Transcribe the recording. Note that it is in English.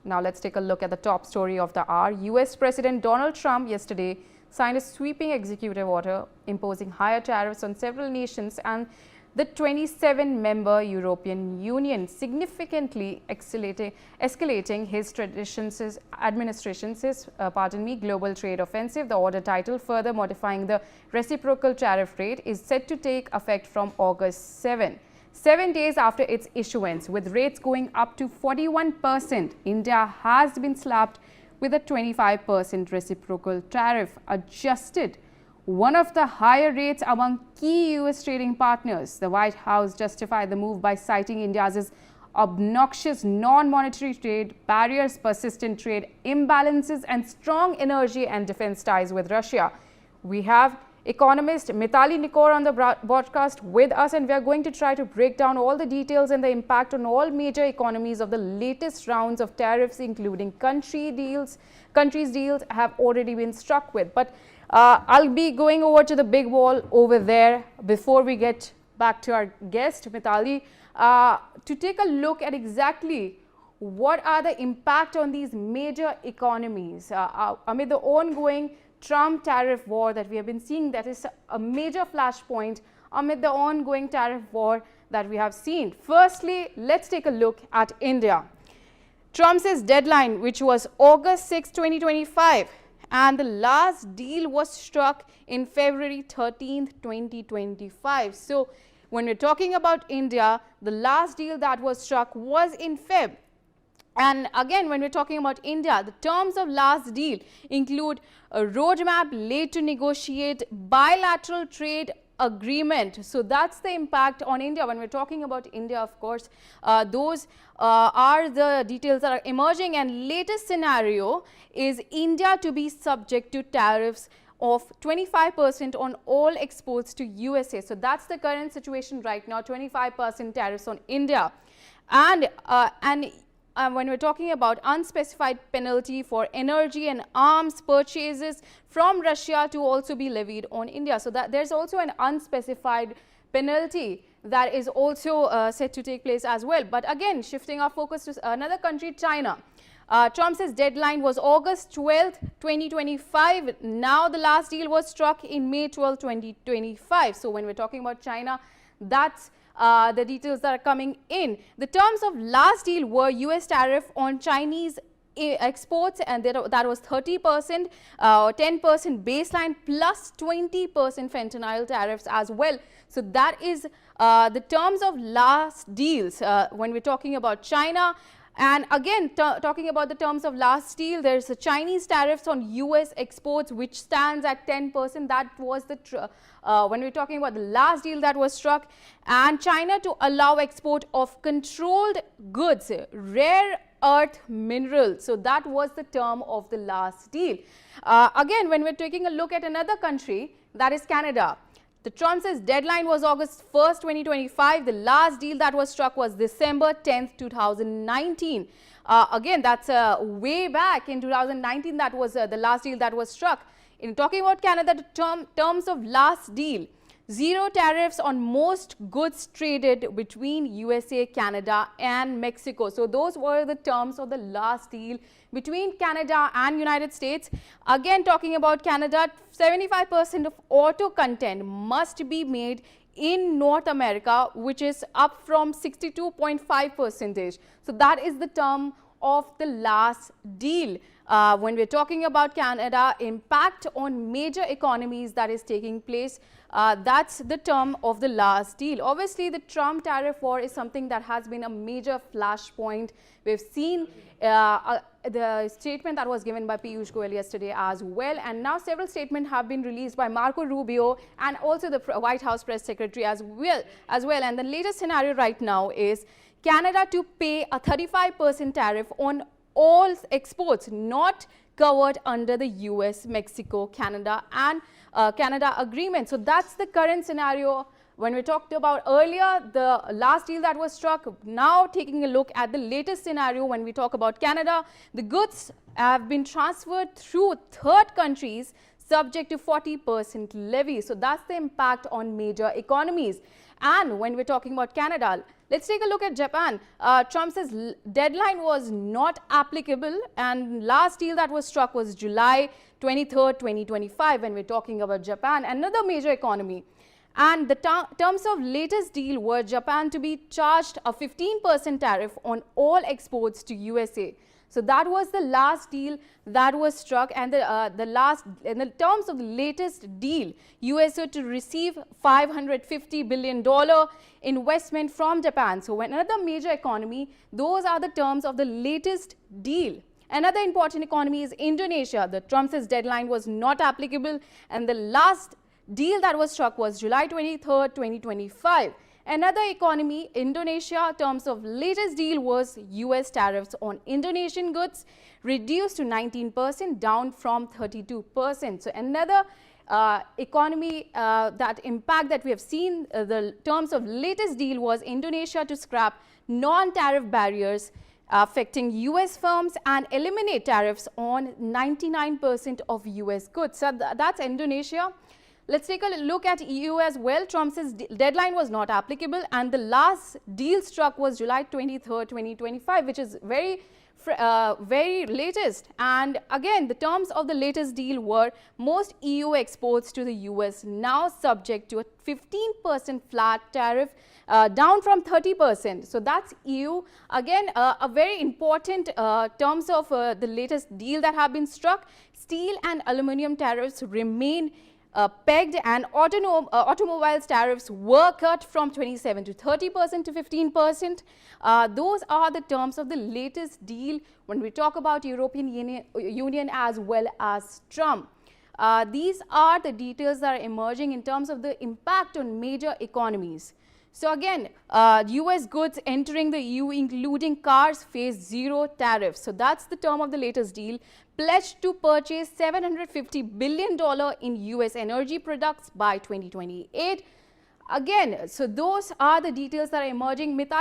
Now let's take a look at the top story of the hour. US President Donald Trump yesterday signed a sweeping executive order imposing higher tariffs on several nations and the 27-member European Union, significantly escalating his administration's global trade offensive. The order, titled Further Modifying the Reciprocal Tariff Rate, is set to take effect from August 7 days after its issuance. With rates going up to 41%, India has been slapped with a 25% reciprocal tariff, adjusted one of the higher rates among key US trading partners. The White House justified the move by citing India's obnoxious non-monetary trade barriers, persistent trade imbalances, and strong energy and defense ties with Russia. We have Economist Mitali Nikore on the broadcast with us, and we are going to try to break down all the details and the impact on all major economies of the latest rounds of tariffs, including countries' deals have already been struck with. But I'll be going over to the big wall over there before we get back to our guest, Mitali, to take a look at exactly what are the impact on these major economies amid the ongoing Trump tariff war that we have been seeing. That is a major flashpoint amid the ongoing tariff war that we have seen. Firstly, let's take a look at India. Trump's deadline, which was August 6, 2025, and the last deal was struck in February 13th, 2025. So when we're talking about India, the last deal that was struck was in Feb. And again, when we're talking about India, the terms of last deal include a roadmap laid to negotiate bilateral trade agreement. So that's the impact on India. When we're talking about India, of course, those are the details that are emerging, and latest scenario is India to be subject to tariffs of 25% on all exports to USA. So that's the current situation right now, 25% tariffs on India. And when we're talking about unspecified penalty for energy and arms purchases from Russia to also be levied on India. So that there's also an unspecified penalty that is also set to take place as well. But again, shifting our focus to another country, China. Trump's deadline was August 12th, 2025. Now the last deal was struck in May 12, 2025. So when we're talking about China, that's the details that are coming in. The terms of last deal were US tariff on Chinese exports, and that was 30%, 10% baseline plus 20% fentanyl tariffs as well. So that is the terms of last deals when we're talking about China. And again, talking about the terms of last deal, there's a Chinese tariffs on US exports, which stands at 10%. That was the when we're talking about the last deal that was struck. And China to allow export of controlled goods, rare earth minerals. So that was the term of the last deal. Again, when we're taking a look at another country, that is Canada. The Trump's deadline was August 1st, 2025. The last deal that was struck was December 10th, 2019. Again, that's way back in 2019. That was the last deal that was struck. In talking about Canada, the terms of last deal: zero tariffs on most goods traded between USA, Canada, and Mexico. So those were the terms of the last deal between Canada and United States. Again, talking about Canada, 75% of auto content must be made in North America, which is up from 62.5%. So that is the term of the last deal. When we're talking about Canada, impact on major economies that is taking place, that's the term of the last deal. Obviously, the Trump tariff war is something that has been a major flashpoint. We've seen the statement that was given by Piyush Goyal yesterday as well, and now several statements have been released by Marco Rubio and also the White House press secretary as well. And the latest scenario right now is Canada to pay a 35% tariff on all exports not covered under the US, Mexico, Canada and Canada agreement. So that's the current scenario. When we talked about earlier the last deal that was struck, now taking a look at the latest scenario when we talk about Canada, the goods have been transferred through third countries subject to 40% levy. So that's the impact on major economies. And when we're talking about Canada, let's take a look at Japan. Trump says deadline was not applicable, and last deal that was struck was July 23rd, 2025, when we're talking about Japan, another major economy. And the terms of latest deal were Japan to be charged a 15% tariff on all exports to USA. So that was the last deal that was struck, and in the terms of the latest deal, USA to receive $550 billion investment from Japan. So another major economy, those are the terms of the latest deal. Another important economy is Indonesia. The Trump's deadline was not applicable, and the last deal that was struck was July 23rd, 2025. Another economy, Indonesia, terms of latest deal was US tariffs on Indonesian goods reduced to 19%, down from 32%. So another economy that impact that we have seen, the terms of latest deal was Indonesia to scrap non-tariff barriers affecting US firms and eliminate tariffs on 99% of US goods. So that's Indonesia. Let's take a look at EU as well. Trump's deadline was not applicable, and the last deal struck was July 23rd, 2025, which is very latest. And again, the terms of the latest deal were most EU exports to the US now subject to a 15% flat tariff, down from 30%. So that's EU. Again, a very important terms of the latest deal that have been struck. Steel and aluminum tariffs remain pegged, and automobiles tariffs were cut from 27 to 30% to 15%. Those are the terms of the latest deal when we talk about European Union as well as Trump. These are the details that are emerging in terms of the impact on major economies. So again, US goods entering the EU, including cars, face zero tariffs. So that's the term of the latest deal. Pledged to purchase $750 billion in US energy products by 2028. Again, so those are the details that are emerging. Mitali